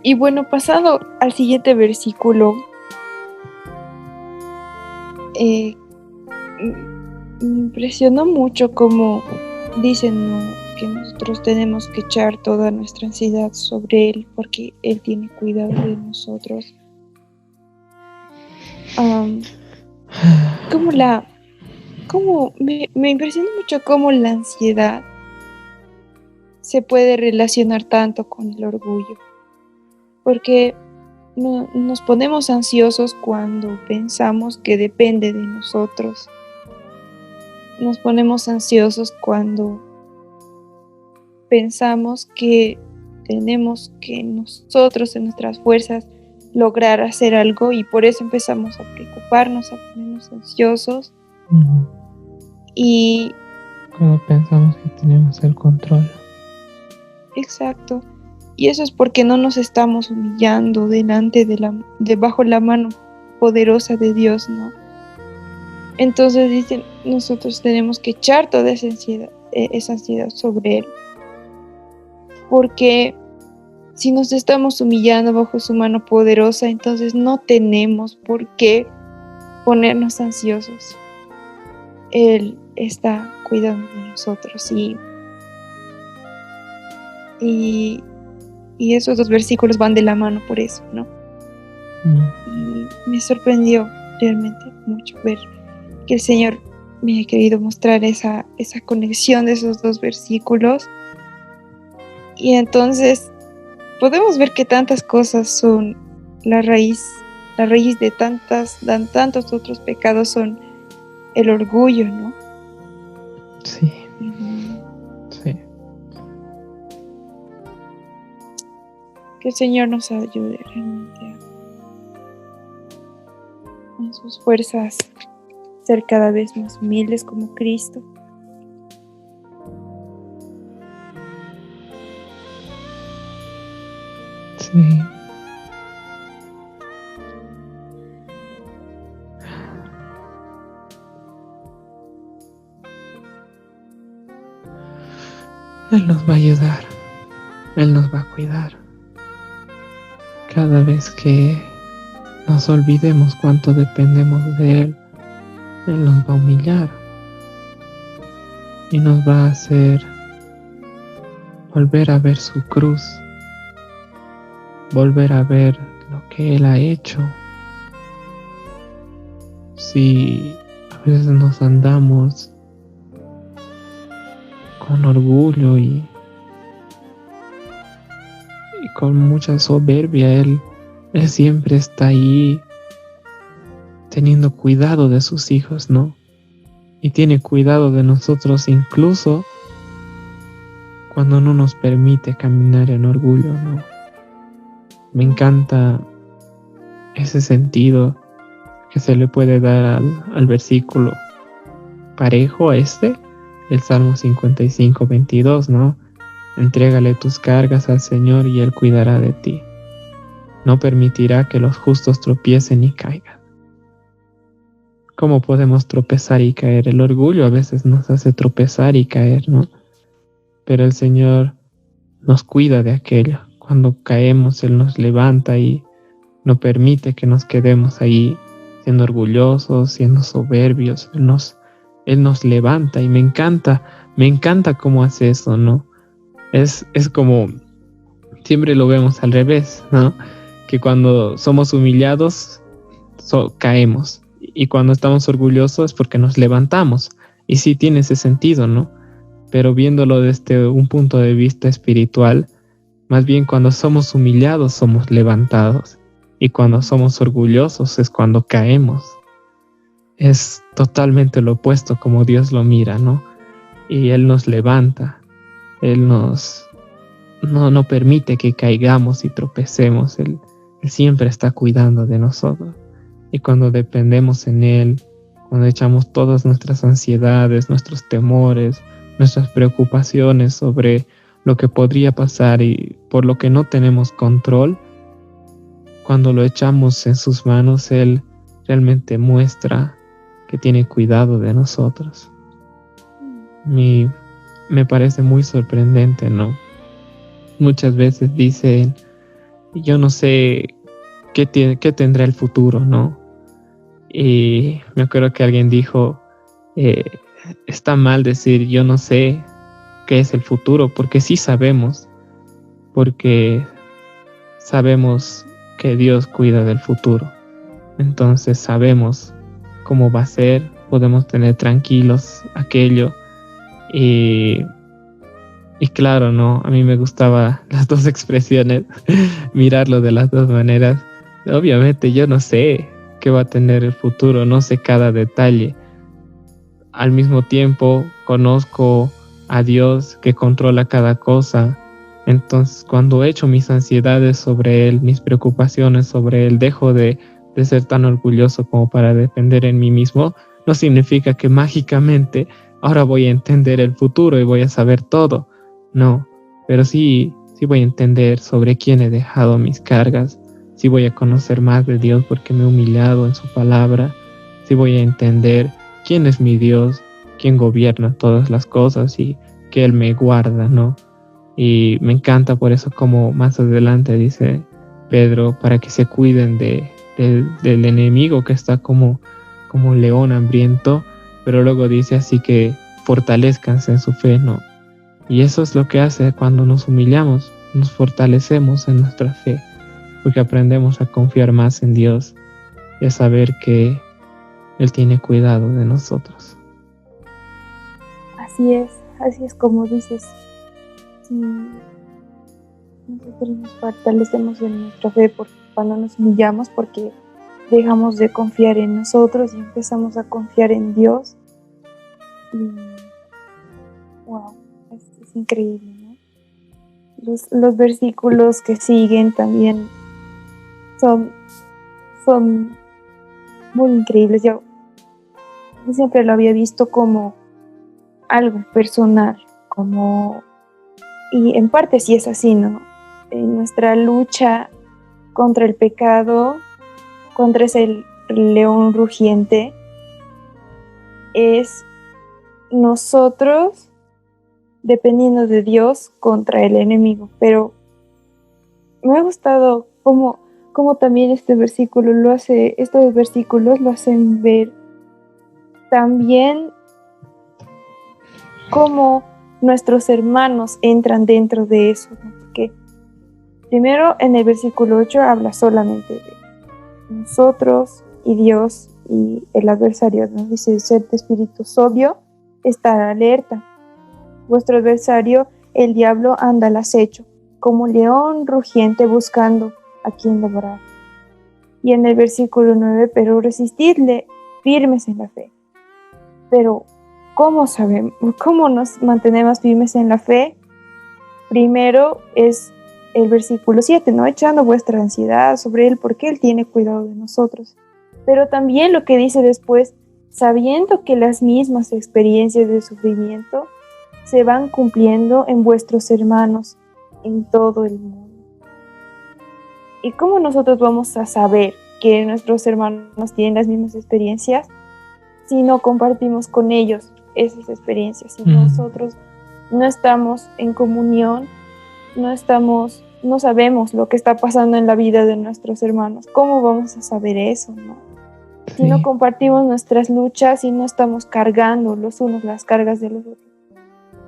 Y bueno, pasando al siguiente versículo, me impresionó mucho cómo dicen, ¿no?, que nosotros tenemos que echar toda nuestra ansiedad sobre Él porque Él tiene cuidado de nosotros. Me impresionó mucho cómo la ansiedad se puede relacionar tanto con el orgullo, porque nos ponemos ansiosos cuando pensamos que depende de nosotros. Nos ponemos ansiosos cuando pensamos que tenemos que nosotros en nuestras fuerzas lograr hacer algo, y por eso empezamos a preocuparnos, a ponernos ansiosos. Y cuando pensamos que tenemos el control. Exacto. Y eso es porque no nos estamos humillando debajo la mano poderosa de Dios, ¿no? Entonces dicen, nosotros tenemos que echar toda esa ansiedad sobre Él. Porque si nos estamos humillando bajo su mano poderosa, entonces no tenemos por qué ponernos ansiosos. Él está cuidando de nosotros y esos dos versículos van de la mano por eso, ¿no? Y me sorprendió realmente mucho ver que el Señor me ha querido mostrar esa conexión de esos dos versículos. Y entonces podemos ver que tantas cosas son la raíz de tantos otros pecados son el orgullo, ¿no? Sí. Sí. Que el Señor nos ayude realmente en sus fuerzas ser cada vez más humildes como Cristo. Sí. Él nos va a ayudar. Él nos va a cuidar. Cada vez que nos olvidemos cuánto dependemos de Él, Él nos va a humillar y nos va a hacer volver a ver su cruz, volver a ver lo que Él ha hecho. Si a veces nos andamos con orgullo y con mucha soberbia, Él siempre está ahí teniendo cuidado de sus hijos, ¿no? Y tiene cuidado de nosotros incluso cuando no nos permite caminar en orgullo, ¿no? Me encanta ese sentido que se le puede dar al versículo parejo a el Salmo 55:22, ¿no? Entrégale tus cargas al Señor y Él cuidará de ti. No permitirá que los justos tropiecen y caigan. ¿Cómo podemos tropezar y caer? El orgullo a veces nos hace tropezar y caer, ¿no? Pero el Señor nos cuida de aquello. Cuando caemos, Él nos levanta y no permite que nos quedemos ahí siendo orgullosos, siendo soberbios. Él nos levanta y me encanta cómo hace eso, ¿no? Es como, siempre lo vemos al revés, ¿no? Que cuando somos humillados, caemos. Y cuando estamos orgullosos es porque nos levantamos. Y sí tiene ese sentido, ¿no? Pero viéndolo desde un punto de vista espiritual, más bien cuando somos humillados somos levantados. Y cuando somos orgullosos es cuando caemos. Es totalmente lo opuesto como Dios lo mira, ¿no? Y Él nos levanta. Él no permite que caigamos y tropecemos. Él siempre está cuidando de nosotros. Y cuando dependemos en Él, cuando echamos todas nuestras ansiedades, nuestros temores, nuestras preocupaciones sobre lo que podría pasar y por lo que no tenemos control, cuando lo echamos en sus manos, Él realmente muestra que tiene cuidado de nosotros. Me parece muy sorprendente, ¿no? Muchas veces dicen y yo no sé qué tendrá el futuro, ¿no? Y me acuerdo que alguien dijo, eh, está mal decir yo no sé qué es el futuro, porque sí sabemos, porque sabemos que Dios cuida del futuro. Entonces sabemos cómo va a ser, podemos tener tranquilos aquello. Y, y claro, ¿no? A mí me gustaba las dos expresiones, mirarlo de las dos maneras. Obviamente yo no sé qué va a tener el futuro, no sé cada detalle. Al mismo tiempo conozco a Dios que controla cada cosa. Entonces cuando echo mis ansiedades sobre Él, mis preocupaciones sobre Él, dejo de ser tan orgulloso como para depender en mí mismo, no significa que mágicamente ahora voy a entender el futuro y voy a saber todo. No, pero sí voy a entender sobre quién he dejado mis cargas, sí voy a conocer más de Dios porque me he humillado en su palabra, sí voy a entender quién es mi Dios, quién gobierna todas las cosas y que Él me guarda, ¿no? Y me encanta por eso como más adelante dice Pedro, para que se cuiden del enemigo que está como un león hambriento, pero luego dice así que fortalezcanse en su fe, ¿no? Y eso es lo que hace cuando nos humillamos, nos fortalecemos en nuestra fe, porque aprendemos a confiar más en Dios y a saber que Él tiene cuidado de nosotros. Así es como dices. Sí, nosotros nos fortalecemos en nuestra fe cuando nos humillamos, porque dejamos de confiar en nosotros y empezamos a confiar en Dios. Y wow, es increíble, ¿no? Los versículos que siguen también son muy increíbles. Yo siempre lo había visto como algo personal, y en parte sí es así, ¿no? En nuestra lucha contra el pecado, contra ese león rugiente, es nosotros dependiendo de Dios contra el enemigo. Pero me ha gustado cómo también estos versículos lo hacen ver también cómo nuestros hermanos entran dentro de eso, ¿no? Porque primero en el versículo 8 habla solamente de nosotros y Dios y el adversario, ¿no? Dice, sed de espíritu sobrio, estar alerta. Vuestro adversario, el diablo, anda al acecho, como león rugiente buscando a quien devorar. Y en el versículo 9, pero resistidle firmes en la fe. Pero, ¿cómo sabemos? ¿Cómo nos mantenemos firmes en la fe? Primero es el versículo 7, ¿no? Echando vuestra ansiedad sobre Él, porque Él tiene cuidado de nosotros. Pero también lo que dice después, sabiendo que las mismas experiencias de sufrimiento se van cumpliendo en vuestros hermanos en todo el mundo. ¿Y cómo nosotros vamos a saber que nuestros hermanos tienen las mismas experiencias si no compartimos con ellos esas experiencias? Si nosotros no estamos en comunión, no sabemos lo que está pasando en la vida de nuestros hermanos. ¿Cómo vamos a saber eso, no? Si no compartimos nuestras luchas y no estamos cargando los unos las cargas de los otros,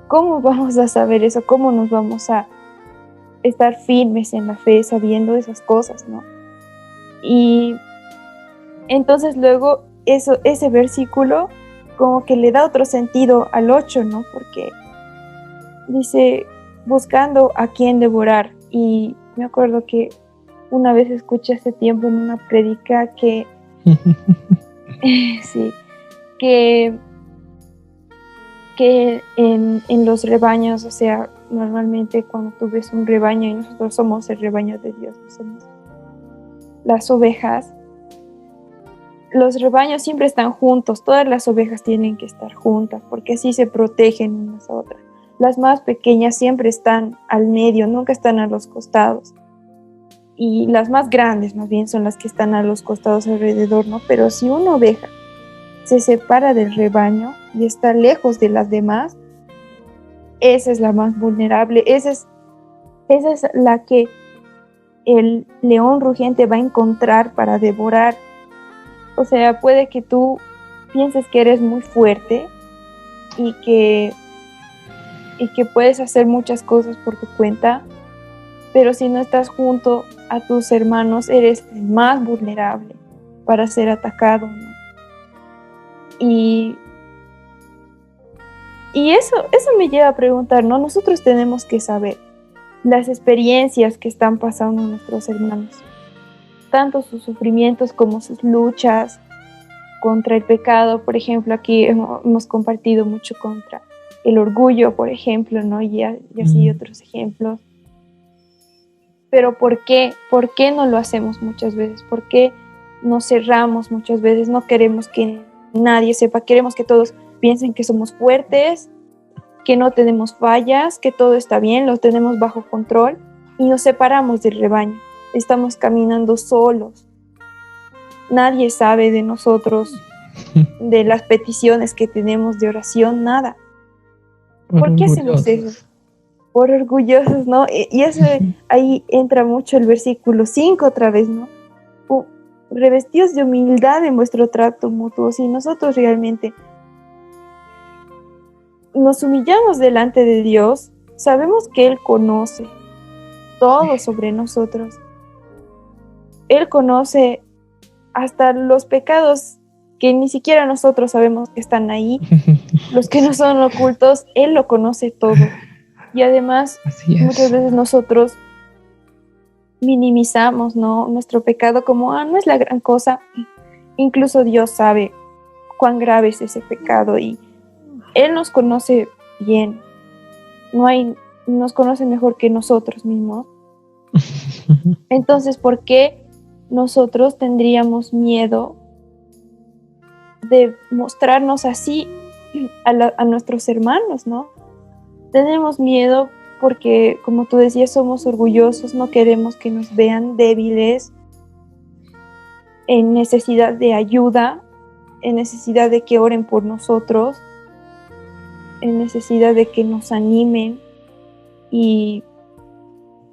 ¿cómo vamos a saber eso? ¿Cómo nos vamos a estar firmes en la fe sabiendo esas cosas, no? Y entonces luego ese versículo como que le da otro sentido al 8, ¿no? Porque dice, buscando a quién devorar. Y me acuerdo que una vez escuché hace tiempo en una prédica que sí, que en los rebaños, o sea, normalmente cuando tú ves un rebaño, y nosotros somos el rebaño de Dios, somos las ovejas, los rebaños siempre están juntos, todas las ovejas tienen que estar juntas, porque así se protegen unas a otras. Las más pequeñas siempre están al medio, nunca están a los costados. Y las más grandes, más bien, son las que están a los costados alrededor, ¿no? Pero si una oveja se separa del rebaño y está lejos de las demás, esa es la más vulnerable, esa es la que el león rugiente va a encontrar para devorar. O sea, puede que tú pienses que eres muy fuerte y que puedes hacer muchas cosas por tu cuenta, pero si no estás junto a tus hermanos, eres el más vulnerable para ser atacado, ¿no? Y eso me lleva a preguntar, ¿no? Nosotros tenemos que saber las experiencias que están pasando nuestros hermanos, tanto sus sufrimientos como sus luchas contra el pecado. Por ejemplo, aquí hemos compartido mucho contra el orgullo, por ejemplo, ¿no? Y así otros ejemplos. Pero ¿por qué? ¿Por qué no lo hacemos muchas veces? ¿Por qué nos cerramos muchas veces? No queremos que nadie sepa, queremos que todos piensen que somos fuertes, que no tenemos fallas, que todo está bien, lo tenemos bajo control, y nos separamos del rebaño. Estamos caminando solos. Nadie sabe de nosotros, de las peticiones que tenemos de oración, nada. ¿Por qué hacemos eso? Por orgullosos, ¿no? Y eso, ahí entra mucho el versículo 5 otra vez, ¿no? Revestidos de humildad en vuestro trato mutuo. Si nosotros realmente nos humillamos delante de Dios, sabemos que Él conoce todo sobre nosotros. Él conoce hasta los pecados que ni siquiera nosotros sabemos que están ahí, los que no son ocultos. Él lo conoce todo. Y además, muchas veces nosotros minimizamos, ¿no?, nuestro pecado como, no es la gran cosa. Incluso Dios sabe cuán grave es ese pecado y Él nos conoce bien. Nos conoce mejor que nosotros mismos. Entonces, ¿por qué nosotros tendríamos miedo de mostrarnos así a nuestros hermanos, ¿no? Tenemos miedo porque, como tú decías, somos orgullosos, no queremos que nos vean débiles, en necesidad de ayuda, en necesidad de que oren por nosotros, en necesidad de que nos animen, y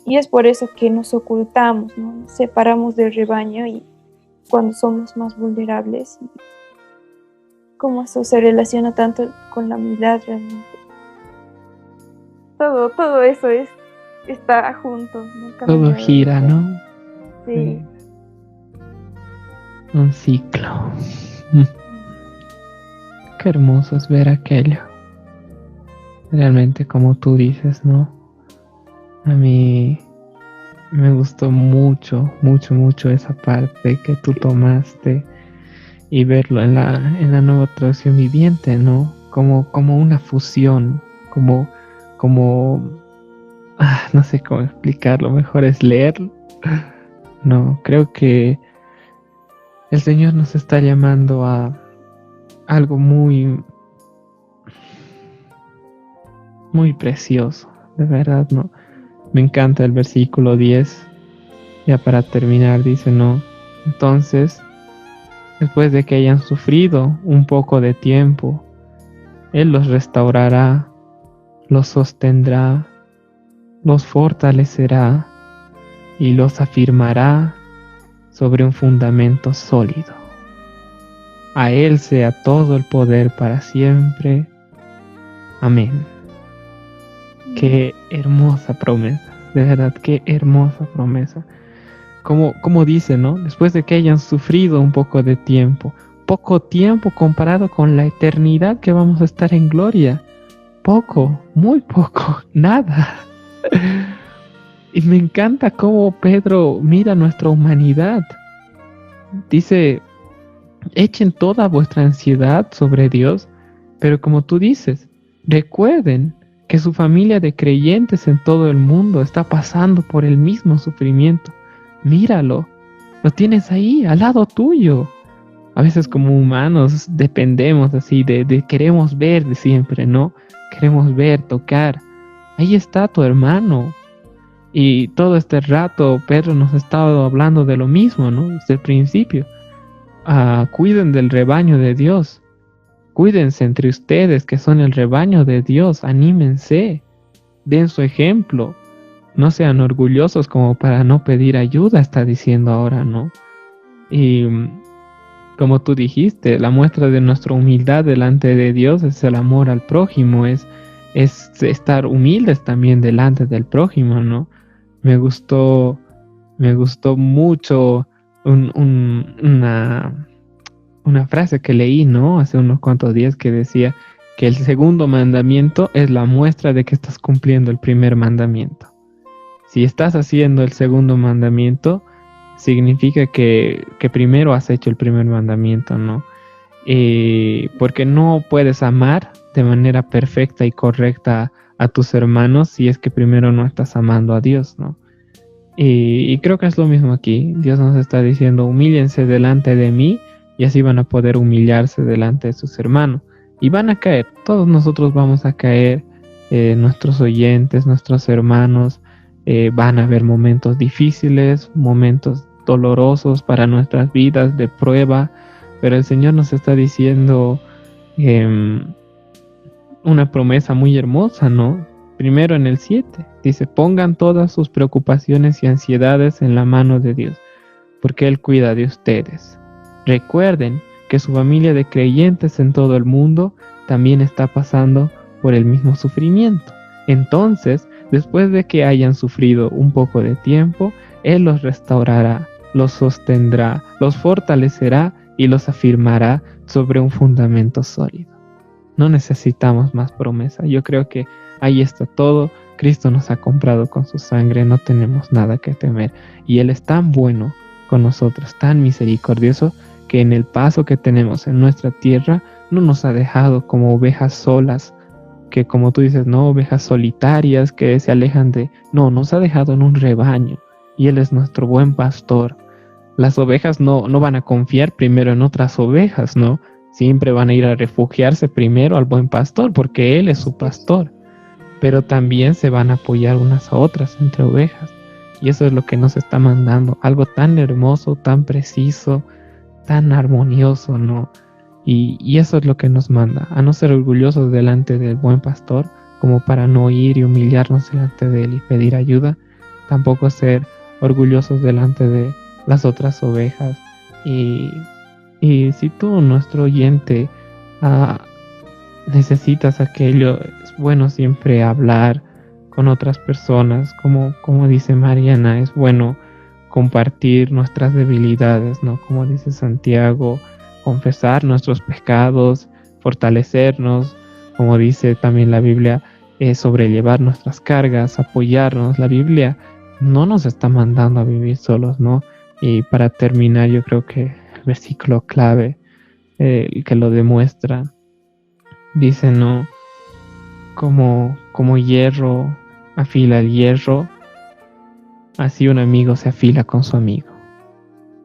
es por eso que nos ocultamos, ¿no? Nos separamos del rebaño y cuando somos más vulnerables. ¿Cómo eso se relaciona tanto con la humildad realmente? Todo eso está junto, ¿no? Todo gira, ¿no? Sí. Un ciclo. Qué hermoso es ver aquello. Realmente, como tú dices, ¿no? A mí me gustó mucho esa parte que tú tomaste y verlo en la nueva traducción viviente, ¿no? Como una fusión, como no sé cómo explicarlo, mejor es leerlo. No, creo que el Señor nos está llamando a algo muy precioso, de verdad, ¿no? Me encanta el versículo 10, ya para terminar, dice, ¿no? Entonces, después de que hayan sufrido un poco de tiempo, Él los restaurará, los sostendrá, los fortalecerá y los afirmará sobre un fundamento sólido. A Él sea todo el poder para siempre. Amén. Qué hermosa promesa, de verdad, qué hermosa promesa. Como dice, ¿no? Después de que hayan sufrido un poco tiempo comparado con la eternidad que vamos a estar en gloria. Poco, muy poco, nada. Y me encanta cómo Pedro mira nuestra humanidad. Dice, echen toda vuestra ansiedad sobre Dios, pero como tú dices, recuerden que su familia de creyentes en todo el mundo está pasando por el mismo sufrimiento. Míralo, lo tienes ahí, al lado tuyo. A veces como humanos dependemos así de queremos ver de siempre, ¿no? Queremos ver, tocar. Ahí está tu hermano. Y todo este rato Pedro nos ha estado hablando de lo mismo, ¿no? Desde el principio. Cuiden del rebaño de Dios. Cuídense entre ustedes que son el rebaño de Dios. Anímense. Den su ejemplo. no sean orgullosos como para no pedir ayuda, está diciendo ahora, ¿no? Y como tú dijiste, la muestra de nuestra humildad delante de Dios es el amor al prójimo, es estar humildes también delante del prójimo, ¿no? Me gustó mucho una frase que leí, ¿no? Hace unos cuantos días que decía que el segundo mandamiento es la muestra de que estás cumpliendo el primer mandamiento. Si estás haciendo el segundo mandamiento, significa que primero has hecho el primer mandamiento, ¿no? Porque no puedes amar de manera perfecta y correcta a tus hermanos si es que primero no estás amando a Dios, ¿no? Y creo que es lo mismo aquí. Dios nos está diciendo, humíllense delante de mí y así van a poder humillarse delante de sus hermanos. Y van a caer, todos nosotros vamos a caer, nuestros oyentes, nuestros hermanos, van a haber momentos difíciles, momentos dolorosos para nuestras vidas de prueba, pero el Señor nos está diciendo una promesa muy hermosa, ¿no? Primero en el 7, dice, pongan todas sus preocupaciones y ansiedades en la mano de Dios, porque Él cuida de ustedes. Recuerden que su familia de creyentes en todo el mundo también está pasando por el mismo sufrimiento. Entonces, después de que hayan sufrido un poco de tiempo, Él los restaurará, los sostendrá, los fortalecerá y los afirmará sobre un fundamento sólido. No necesitamos más promesa. Yo creo que ahí está todo. Cristo nos ha comprado con su sangre, no tenemos nada que temer. Y Él es tan bueno con nosotros, tan misericordioso, que en el paso que tenemos en nuestra tierra no nos ha dejado como ovejas solas, que como tú dices, no, ovejas solitarias que se alejan de... No, nos ha dejado en un rebaño y Él es nuestro buen pastor. Las ovejas no van a confiar primero en otras ovejas, ¿no? Siempre van a ir a refugiarse primero al buen pastor porque Él es su pastor. Pero también se van a apoyar unas a otras entre ovejas. Y eso es lo que nos está mandando. Algo tan hermoso, tan preciso, tan armonioso, ¿no? Y eso es lo que nos manda, a no ser orgullosos delante del buen pastor, como para no ir y humillarnos delante de Él y pedir ayuda. Tampoco ser orgullosos delante de las otras ovejas. Y si tú, nuestro oyente, necesitas aquello, es bueno siempre hablar con otras personas, como dice Mariana, es bueno compartir nuestras debilidades, ¿no? Como dice Santiago, confesar nuestros pecados, fortalecernos, como dice también la Biblia, sobrellevar nuestras cargas, apoyarnos. La Biblia no nos está mandando a vivir solos, ¿no? Y para terminar, yo creo que el versículo clave, que lo demuestra, dice, ¿no? Como hierro afila el hierro, así un amigo se afila con su amigo.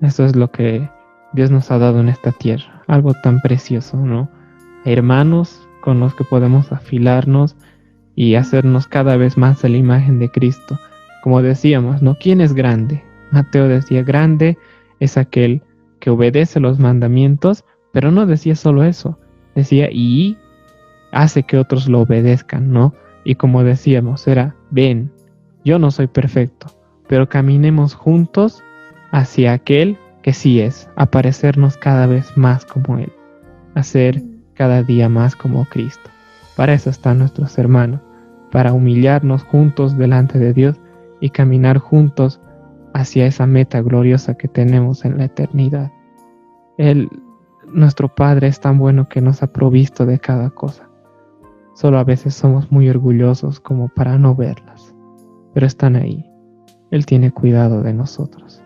Eso es lo que Dios nos ha dado en esta tierra, algo tan precioso, ¿no? Hermanos con los que podemos afilarnos y hacernos cada vez más a la imagen de Cristo. Como decíamos, ¿no? ¿Quién es grande? Mateo decía, grande es aquel que obedece los mandamientos, pero no decía solo eso, decía, y hace que otros lo obedezcan, ¿no? Y como decíamos, era, ven, yo no soy perfecto, pero caminemos juntos hacia aquel que sí es, a parecernos cada vez más como Él, a ser cada día más como Cristo. Para eso están nuestros hermanos, para humillarnos juntos delante de Dios y caminar juntos hacia esa meta gloriosa que tenemos en la eternidad. Nuestro Padre es tan bueno que nos ha provisto de cada cosa. Solo a veces somos muy orgullosos como para no verlas, pero están ahí. Él tiene cuidado de nosotros.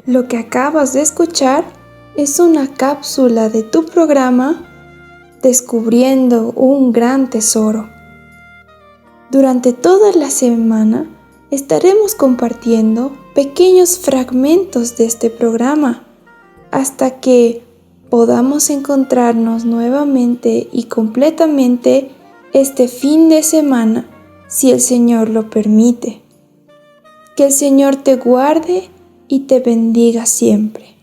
Lo que acabas de escuchar es una cápsula de tu programa Descubriendo un gran tesoro. Durante toda la semana estaremos compartiendo pequeños fragmentos de este programa hasta que podamos encontrarnos nuevamente y completamente este fin de semana, si el Señor lo permite. Que el Señor te guarde y te bendiga siempre.